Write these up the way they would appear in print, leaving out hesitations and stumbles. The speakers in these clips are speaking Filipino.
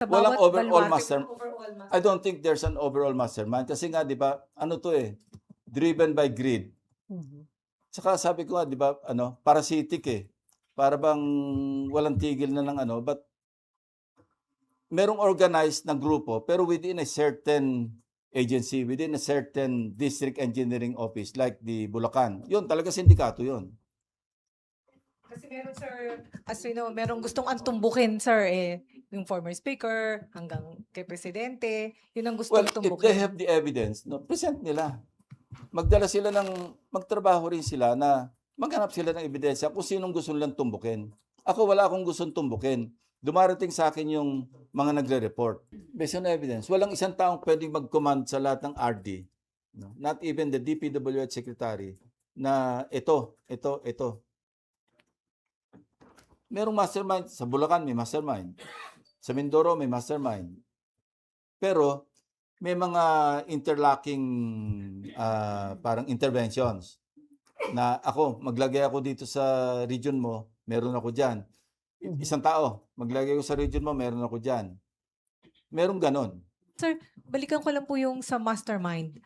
Sa Walang bawat overall baluarte, master. overall master. I don't think there's an overall mastermind. Kasi nga, di ba, ano to eh, driven by greed. Saka sabi ko nga, di ba, parasitic eh. Para bang walang tigil na ng but merong organized na grupo, pero within a certain agency, within a certain district engineering office, like the Bulacan. Yun, talaga sindikato yun. Kasi meron, sir, as we know, merong gustong antumbukin, sir, yung former speaker hanggang kay presidente, yun ang Well, gustong if tumbukin. they have the evidence, present nila. Magdala sila magtrabaho rin sila na maghanap sila ng ebidensya kung sinong gusto nilang tumbukin. Ako, wala akong gustong tumbukin. Dumarating sa akin yung mga nagre-report. Based on evidence, walang isang taong pwedeng mag-command sa lahat ng RD, not even the DPWH secretary, na ito. Merong mastermind. Sa Bulacan may mastermind. Sa Mindoro may mastermind. Pero may mga interlocking parang interventions na ako, maglagay ako dito sa region mo, meron ako dyan. Isang tao, maglagay ko sa region mo, meron ako dyan. Meron ganon. Sir, balikan ko lang po yung sa mastermind.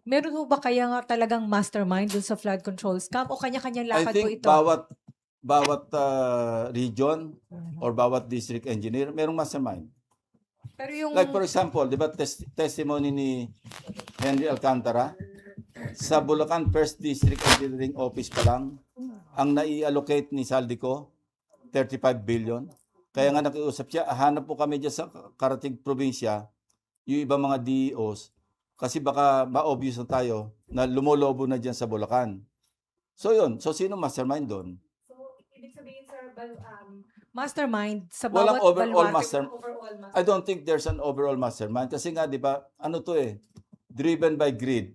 Meron po ba kaya nga talagang mastermind dun sa flood control scam o kanya-kanyang I lakad po think ito? bawat region or bawat district engineer, merong mastermind. Pero yung Like for example, di ba testimony ni Henry Alcantara, sa Bulacan First District Engineering Office pa lang, ang nai-allocate ni Saldico, 35 billion. Kaya nga nakiusap siya, hanap po kami dyan sa karating probinsya, yung ibang mga DEOs, kasi baka ma-obvious na tayo na lumolobo na dyan sa Bulacan. So yun, so sino mastermind doon? So, ibig sabihin, sir, mastermind sa Walang bawat overall baluarte, overall master. I don't think there's an overall mastermind kasi nga, di ba, ano to eh, driven by greed.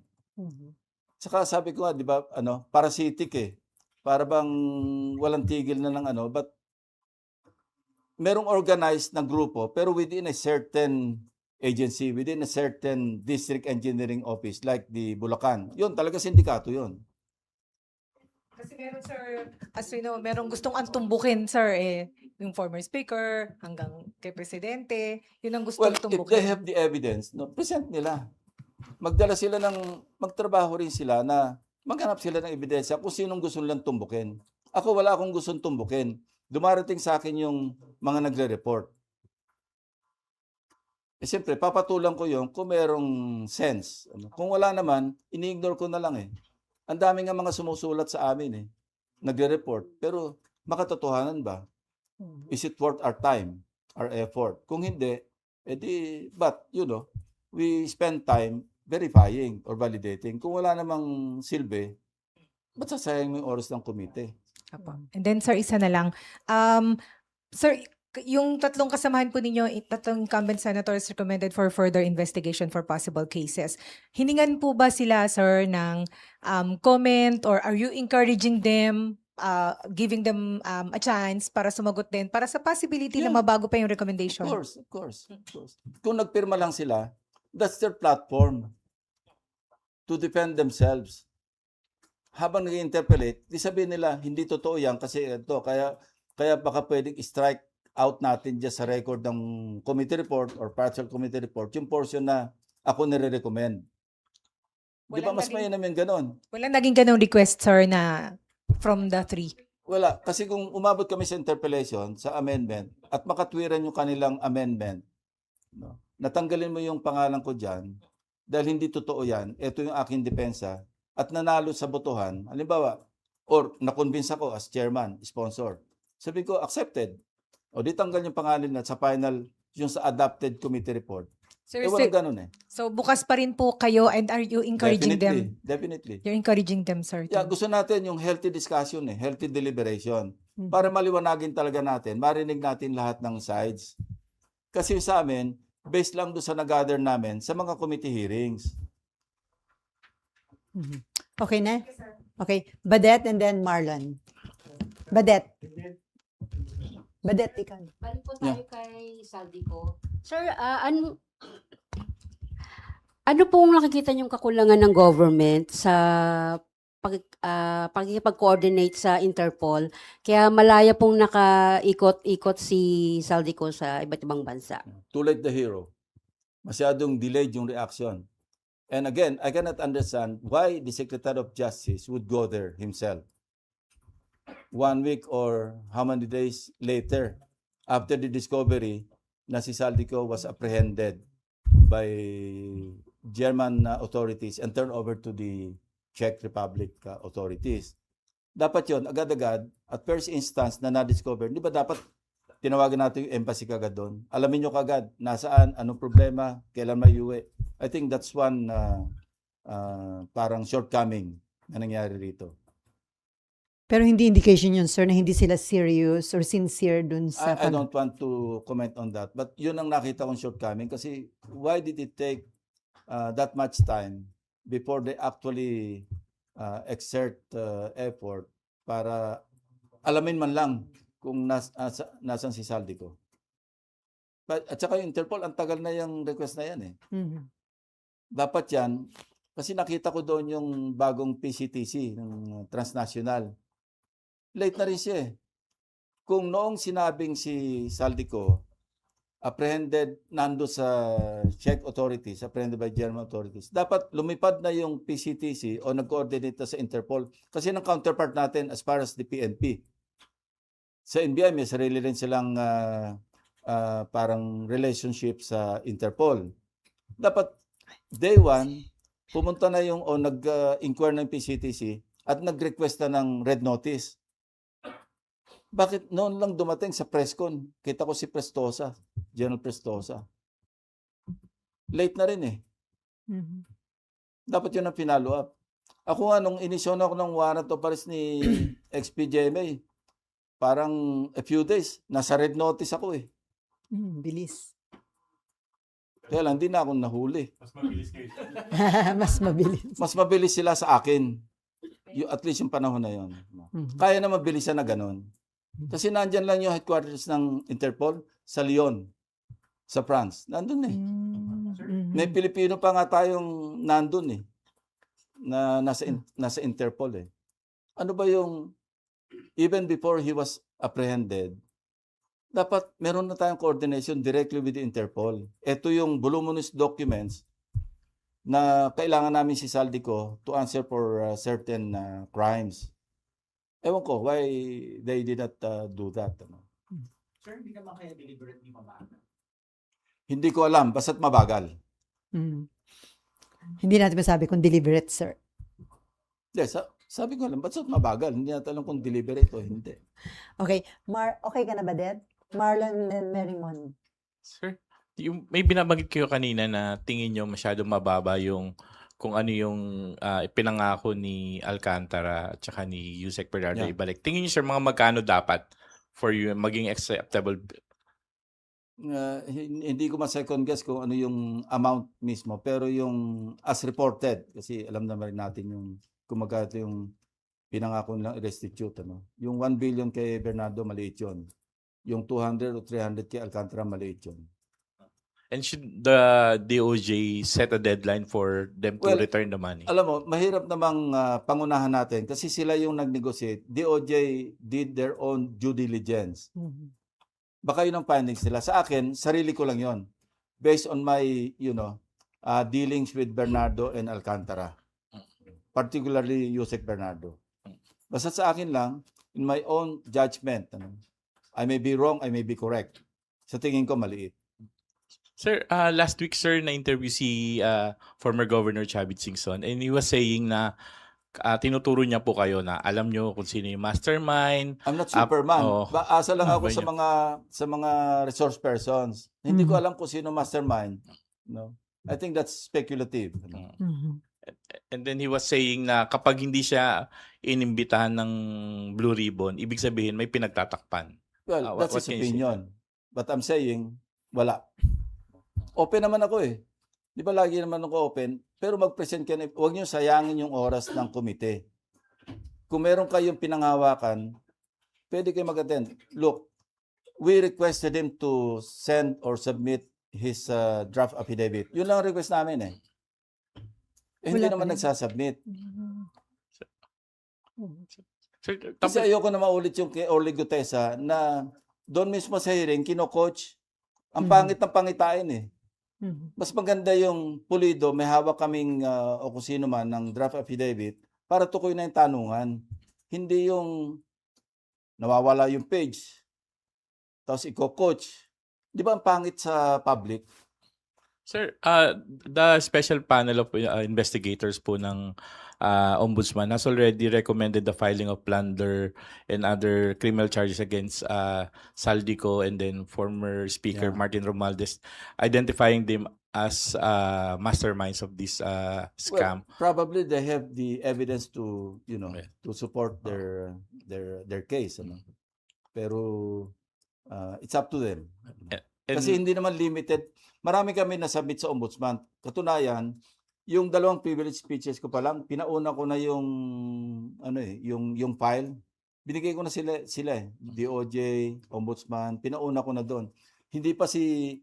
Saka sabi ko nga, di ba, parasitic eh. Para bang walang tigil na ng but merong organized na grupo, pero within a certain agency, within a certain district engineering office, like the Bulacan. Yun, talaga sindikato yun. Kasi meron, sir, as we know, merong gustong antumbukin, sir, yung former speaker hanggang kay presidente, yun ang gustong Well, if tumbukin. they have the evidence, present nila. Magdala sila magtrabaho rin sila na maghanap sila ng ebidensya kung sinong gusto nilang tumbukin. Ako, wala akong gustong tumbukin. Dumarating sa akin yung mga nagre-report. Siyempre, papatulan ko yung kung merong sense. Kung wala naman, ini-ignore ko na lang eh. Ang dami nga mga sumusulat sa amin eh. Nagre-report. Pero makatotohanan ba? Is it worth our time, our effort? Kung hindi, but we spend time verifying or validating. Kung wala namang silbi, ba't sasayang mo yung oras ng komite? And then, sir, isa na lang. Sir, yung tatlong kasamahan po ninyo, tatlong incumbent senators recommended for further investigation for possible cases. Hiningan po ba sila, sir, ng comment or are you encouraging them, giving them a chance para sumagot din, para sa possibility na Yeah. mabago pa yung recommendation? Of course. Kung nagpirma lang sila, that's their platform to defend themselves. Habang nag-interpolate, di sabihin nila, hindi totoo yan kasi ito, kaya baka pwedeng strike out natin dyan sa record ng committee report or partial committee report, yung portion na ako nire-recommend. Di ba mas mainam yung ganon? Walang naging ganong request, sir, na from the three? Wala. Kasi kung umabot kami sa interpellation, sa amendment, at makatwiran yung kanilang amendment, natanggalin mo yung pangalan ko dyan, dahil hindi totoo yan, ito yung aking depensa, at nanalo sa botohan, halimbawa, or na-convince ako as chairman, sponsor, sabi ko, accepted. O di tanggal yung pangalan na sa final, yung sa adopted committee report. Sir, Walang ganun eh. so bukas pa rin po kayo and are you encouraging them? Definitely. You're encouraging them, sir. Yeah, gusto natin yung healthy discussion healthy deliberation. Para maliwanagin talaga natin, marinig natin lahat ng sides. Kasi sa amin, based lang doon sa nag-gather namin sa mga committee hearings. Okay na? Okay. Badet and then Marlon. Badet, ikaw. Balik po tayo kay Saldico. Sir, ano pong nakikita niyong kakulangan ng government sa pakikipag-coordinate sa Interpol. Kaya malaya pong nakaikot-ikot si Saldico sa iba't ibang bansa. Too late the hero. Masyadong delayed yung reaction. And again, I cannot understand why the Secretary of Justice would go there himself. 1 week or how many days later, after the discovery na si Saldico was apprehended by German authorities and turned over to the Czech Republic authorities. Dapat yon agad-agad, at first instance na na-discover, di ba dapat tinawagan natin yung embassy kagad doon? Alamin nyo kagad, nasaan, anong problema, kailan maiuwi. I think that's one parang shortcoming na nangyari rito. Pero hindi indication yun, sir, na hindi sila serious or sincere dun sa... I don't want to comment on that. But yun ang nakita kong shortcoming kasi why did it take that much time before they actually exert effort para alamin man lang kung nasan si Saldico. At saka yung Interpol, ang tagal na yung request na yan eh. Mhm. Dapat yan, kasi nakita ko doon yung bagong PCTC, ng transnational. Late na rin siya eh. Kung noong sinabing si Saldico, apprehended nando sa Czech authorities, apprehended by German authorities, dapat lumipad na yung PCTC o nag-coordinate na sa Interpol. Kasi ng counterpart natin as far as the PNP. Sa NBI, may sarili rin silang parang relationship sa Interpol. Dapat day one, pumunta na yung o nag-inquire ng PCTC at nag-request na ng red notice. Bakit noon lang dumating sa presscon? Kita ko si Prestosa, General Prestosa. Late na rin eh. Mhm. Dapat yun ang pinalo up. Ako nga, nung inisyon ako ng warrant of arrest ni XPGMA, parang a few days, nasa red notice ako eh. Bilis. Kaya lang, di na ako nahuli. Mas mabilis. Mas mabilis sila sa akin. At least yung panahon na yun. Mhm. Kaya na mabilisan na ganun. Kasi nandyan lang yung headquarters ng Interpol sa Lyon, sa France. Nandun eh. Mhm. May Pilipino pa nga tayong nandun eh. Na nasa Interpol eh. Ano ba yung, even before he was apprehended, dapat meron na tayong coordination directly with the Interpol. Ito yung voluminous documents na kailangan namin si Saldico to answer for certain crimes. Ewan ko, why they did not do that. Ano? Sir, hindi naman kaya deliberately mabagal. Hindi ko alam, basta't mabagal. Mhm. Hindi natin masabi kung deliberate, sir. Yes, sabi ko lang, basta't mabagal. Hindi natin alam kung deliberate o hindi. Okay. Okay ka na ba, Ded? Marlon and Merrimon. Sir, may binabanggit kayo kanina na tingin nyo masyadong mababa yung kung ano yung ipinangako ni Alcantara at saka ni Yusek Bernardo Yeah. ibalik. Tingin nyo, sir, mga magkano dapat for you maging acceptable? Hindi ko ma-second guess kung ano yung amount mismo, pero yung as reported, kasi alam naman rin natin yung kung magkano yung pinangako nilang restitute. Ano? Yung 1 billion kay Bernardo, maliit yun. Yung 200 o 300 kay Alcantara, maliit yun. And should the DOJ set a deadline for them to Well, return the money? Alam mo, mahirap namang pangunahan natin kasi sila yung nag-negotiate. DOJ did their own due diligence. Mhm. Baka yun ang findings nila. Sa akin, sarili ko lang yon. Based on my, dealings with Bernardo and Alcantara. Particularly Yusek Bernardo. Basta sa akin lang, in my own judgment, I may be wrong, I may be correct. Sa tingin ko, maliit. Sir, last week, sir, na-interview si former Governor Chavit Singson and he was saying na tinuturo niya po kayo na alam nyo kung sino yung mastermind. I'm not Superman. Asa lang ako Ba sa mga resource persons. Hindi ko alam kung sino mastermind. No? I think that's speculative. Mhm. And then he was saying na kapag hindi siya inimbitahan ng Blue Ribbon, ibig sabihin may pinagtatakpan. Well, What that's his can you say? opinion. But I'm saying, wala. Open naman ako eh. Di ba lagi naman ako open? Pero mag-present ka na, huwag niyo sayangin yung oras ng komite. Kung meron kayong pinanghawakan, pwede kayo mag-attend. Look, we requested him to send or submit his draft affidavit. Yun lang ang request namin eh. Hindi Wala pa naman rin. nagsasubmit. Sir, Kasi tapos, ayoko na maulit yung kay Orly Gutesa na doon mismo sa hearing, kino-coach. Ang pangit ng pangitain eh. Mas maganda yung pulido, may hawak kaming o kung sino man ng draft affidavit para tukoy na yung tanungan. Hindi yung nawawala yung page, tapos iko-coach. Di ba ang pangit sa public? sir, the special panel of investigators po ng Ombudsman has already recommended the filing of plunder and other criminal charges against Saldico and then former Speaker Yeah. Martin Romualdez, identifying them as masterminds of this scam. Well, probably they have the evidence to, Yeah. to support their case, ano. Pero it's up to them. And- Kasi hindi naman limited. Marami kami nasubmit sa ombudsman. Katunayan, yung dalawang privilege speeches ko pa lang, pinauna ko na yung yung file. Binigay ko na sila DOJ, ombudsman, pinauna ko na doon. Hindi pa si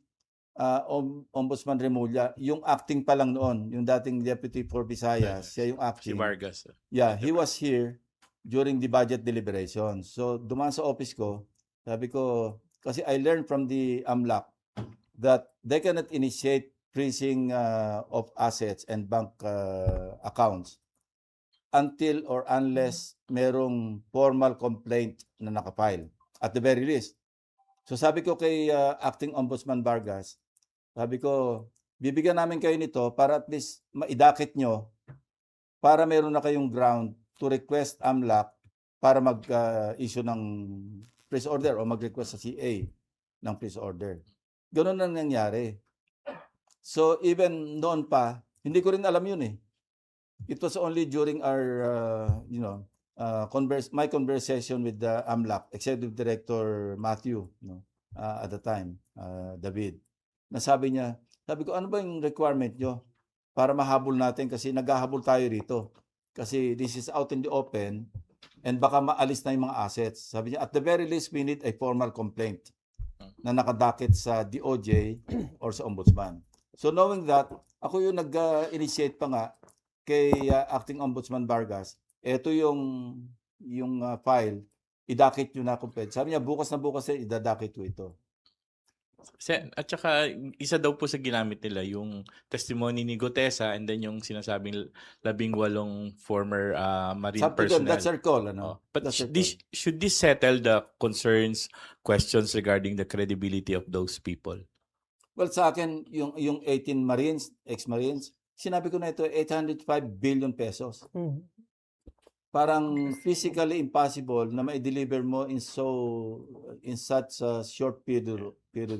Ombudsman Remulla, yung acting pa lang noon, yung dating Deputy for Visayas, siya yung si acting. Vargas. Yeah, he was here during the budget deliberation. So, dumaan sa office ko, sabi ko, kasi I learned from the AMLAC that they cannot initiate freezing of assets and bank accounts until or unless merong formal complaint na nakafile, at the very least. So, sabi ko kay Acting Ombudsman Vargas, sabi ko, bibigyan namin kayo nito para at least maidakit nyo para meron na kayong ground to request AMLAC para mag-issue ng freeze order o mag-request sa CA ng freeze order. Ganun ang nangyari. So even noon pa, hindi ko rin alam yun eh. It was only during our, my conversation with the AMLAC, Executive Director Matthew, at the time, David, nasabi niya, sabi ko, ano ba yung requirement nyo para mahabol natin kasi naghahabol tayo rito. Kasi this is out in the open and baka maalis na yung mga assets. Sabi niya, at the very least, we need a formal complaint na nakadakit sa DOJ or sa Ombudsman. So knowing that, ako yung nag-initiate pa nga kay Acting Ombudsman Vargas, eto yung file, idakit nyo na complete. Sabi niya, bukas na bukas idadakit ko ito. At saka, isa daw po sa ginamit nila yung testimony ni Gutesa and then yung sinasabing 18 former Marine Sabi ko, personnel. that's our call. Ano? But That's our should this settle the concerns, questions regarding the credibility of those people? Well, sa akin, yung 18 Marines, ex-Marines, sinabi ko na ito, 805 billion pesos. Parang physically impossible na ma-deliver mo in such a short period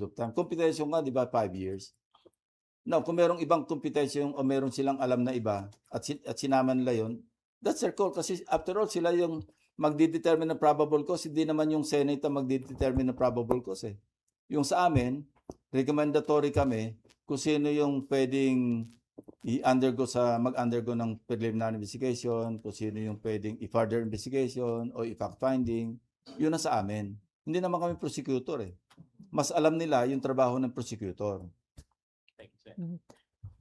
of time. Computation nga, di ba, 5 years. Now, kung merong ibang computation o meron silang alam na iba at sinama nila yun, that's their call. Kasi after all, sila yung magdidetermine ng probable cause. Hindi naman yung Senate ang magdidetermine ng probable cause eh. Yung sa amin, recommendatory kami kung sino yung pwedeng mag-undergo ng preliminary investigation, kung sino yung pwedeng i-further investigation o i-fact finding, yun na sa amin. Hindi naman kami prosecutor eh. Mas alam nila yung trabaho ng prosecutor.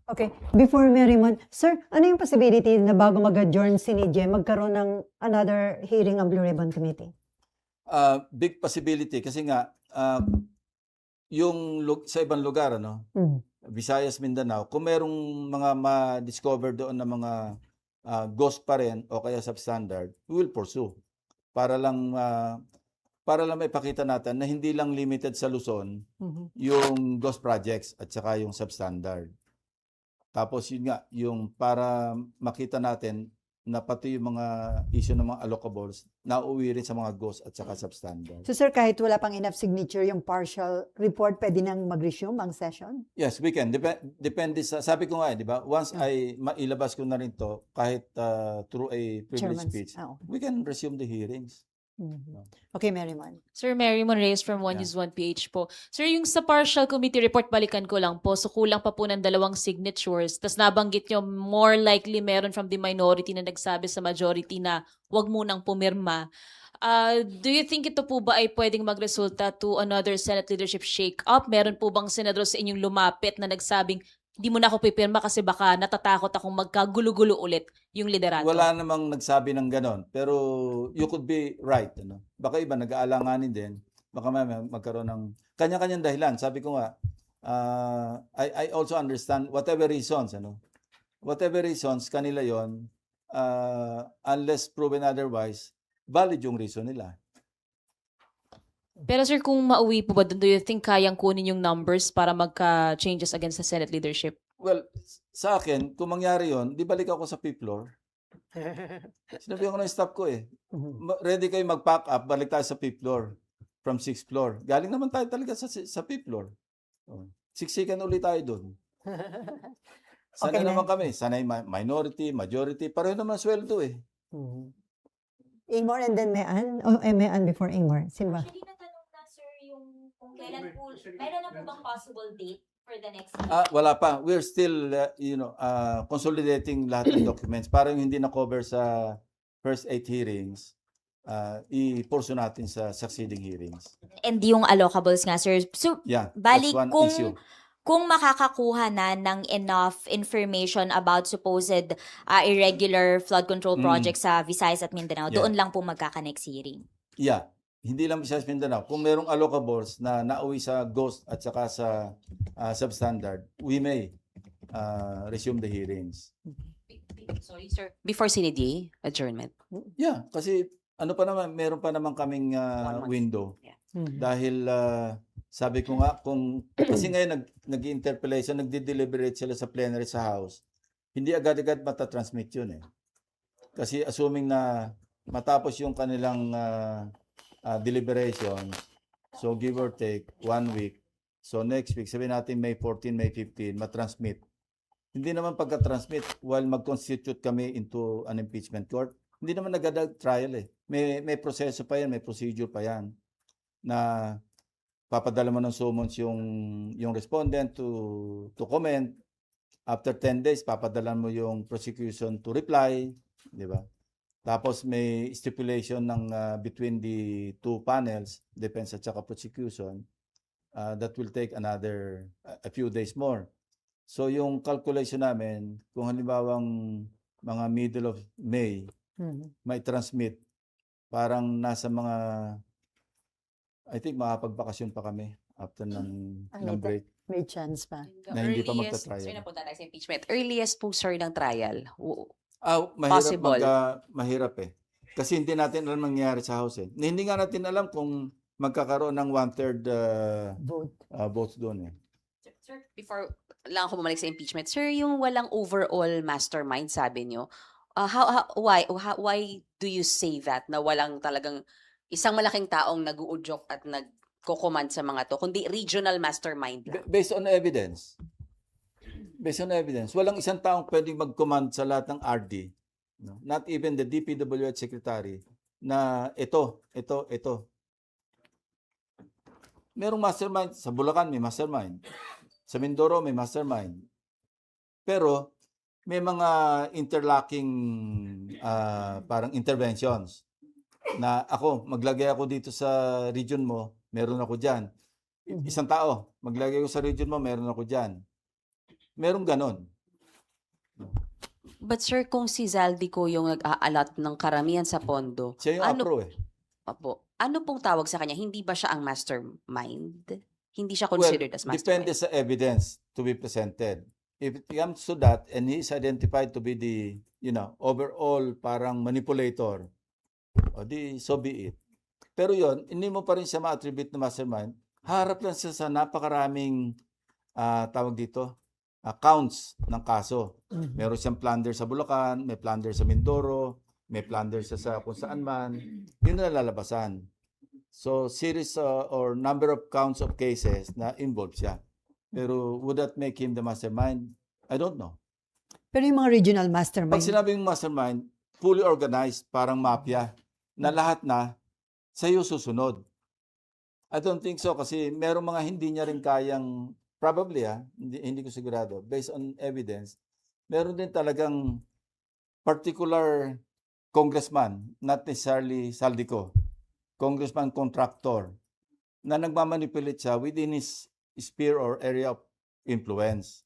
Okay, before Merriman, sir, ano yung possibility na bago mag-adjourn si NIJE, magkaroon ng another hearing ng Blue Ribbon Committee? Big possibility kasi nga yung sa ibang lugar Visayas, Mindanao, kung merong mga ma-discover doon na mga ghost pa rin o kaya substandard, we will pursue para lang maipakita natin na hindi lang limited sa Luzon yung ghost projects at saka yung substandard. Tapos yun nga, yung para makita natin na pati yung mga issue ng mga allocables nauwi rin sa mga ghost at saka substandard. So sir, kahit wala pang enough signature yung partial report, pwede nang mag-resume ang session? Yes, we can. Depende sa, sabi ko nga, di ba? Once ay mailabas ko na rin to, kahit through a privilege speech, we can resume the hearings. Okay, Merriman. Sir Mary Monreyes from One Yeah. News 1 PH po. Sir, yung sa partial committee report, balikan ko lang po. So kulang pa po ng 2 signatures. Tapos nabanggit nyo, more likely meron from the minority na nagsabi sa majority na wag munang pumirma. Do you think ito po ba ay pwedeng magresulta to another Senate leadership shake-up? Meron po bang senador sa inyong lumapit na nagsabing Hindi mo na ako pipirma kasi baka natatakot akong magkagulo-gulo ulit yung liderato. Wala namang nagsabi ng ganon. Pero you could be right. Ano? Baka iba nag-aalanganin din. Baka magkaroon ng kanya-kanyang dahilan. Sabi ko nga, I also understand whatever reasons. Whatever reasons, kanila yon, unless proven otherwise, valid yung reason nila. Pero sir, kung mauwi po ba doon, do you think kayang kunin yung numbers para magka-changes against the Senate leadership? Well, sa akin, kung mangyari yon, di balik ako sa fifth floor. Sinabi ko na yung staff ko eh. Ready kayo mag-pack up, balik tayo sa fifth floor. From sixth floor. Galing naman tayo talaga sa fifth floor. Siksikan ulit tayo doon. Sanay Okay na. naman kami. Sanay minority, majority. Pareho naman sweldo eh. Ingmar and then Mean? O Mean before Ingmar? Sino ba? Actually, natanong na, sir, yung kung kailan po, meron na po bang possible date for the next Wala pa. We're still, consolidating lahat ng documents. Parang hindi na-cover sa first 8 hearings. I-pursue natin sa succeeding hearings. And yung allocables nga, sir. So, Yeah, balik that's one kung issue. kung makakakuha na ng enough information about supposed irregular flood control projects sa Visayas at Mindanao, Yeah. doon lang po magkaka-next hearing. Yeah. Hindi lang Visayas Mindanao. Kung merong allocables na nauwi sa GHOST at saka sa substandard, we may resume the hearings. Sorry, sir. Before CND adjournment. Yeah, kasi meron pa naman kaming 1 month. window. Yeah. Dahil sabi ko nga, kasi ngayon nag-interpellation, nagde-deliberate sila sa plenary sa House, hindi agad-agad matatransmit yun eh. Kasi assuming na matapos yung kanilang deliberation, so give or take 1 week, so next week, sabihin natin May 14, May 15, matransmit. Hindi naman pagka-transmit while mag-constitute kami into an impeachment court, hindi naman nag-adult trial eh. May proseso pa yan, may procedure pa yan na papadala mo ng summons yung respondent to comment. After 10 days, papadala mo yung prosecution to reply, di ba? Tapos may stipulation ng between the two panels, defense at saka prosecution, that will take a few days more. So yung calculation namin, kung halimbawang mga middle of May, may transmit, parang nasa mga, I think makapagbakasyon pa kami after ng break. May chance pa. The Na hindi pa earliest, magta-trial. sir, napunta tayo sa impeachment. Earliest po, sir, ng trial. Mahirap Possible. mahirap eh. Kasi hindi natin alam nangyayari sa House eh. Hindi nga natin alam kung magkakaroon ng 1/3 Vote. votes doon eh. Sir, before lang ako bumalik sa impeachment, sir, yung walang overall mastermind, sabi nyo, why do you say that na walang talagang isang malaking taong nag-uudyok at nagko-command sa mga to, kundi regional mastermind lang? Based on evidence. Based on evidence. Walang isang taong pwedeng mag-command sa lahat ng RD. No? Not even the DPWH secretary na ito. Merong mastermind. Sa Bulacan may mastermind. Sa Mindoro may mastermind. Pero may mga interlocking parang interventions na maglagay ako dito sa region mo, meron ako dyan. Isang tao, maglagay ko sa region mo, meron ako dyan. Merong ganon. But sir, kung si Zaldico yung nag-a-allot ng karamihan sa pondo, Siya yung APRO eh. ano pong tawag sa kanya? Hindi ba siya ang mastermind? Hindi siya Well, considered as mastermind? depende sa evidence to be presented. If it comes to that and he is identified to be the, overall parang manipulator, so be it. Pero yon, hindi mo pa rin siya ma-attribute na mastermind. Harap lang siya sa napakaraming tawag dito, counts ng kaso. Meron siyang plunder sa Bulacan, may plunder sa Mindoro, may plunder siya sa kung saan man. Yun na lalabasan. So, series or number of counts of cases na involved siya. Pero would that make him the mastermind? I don't know. Pero yung mga regional Pag mastermind, sinabing mastermind, fully organized, parang mafia, na lahat na sa'yo susunod. I don't think so kasi merong mga hindi niya rin kayang, probably hindi ko sigurado, based on evidence, meron din talagang particular congressman, not necessarily Zaldico, congressman contractor, na nagmamanipulate siya within his sphere or area of influence.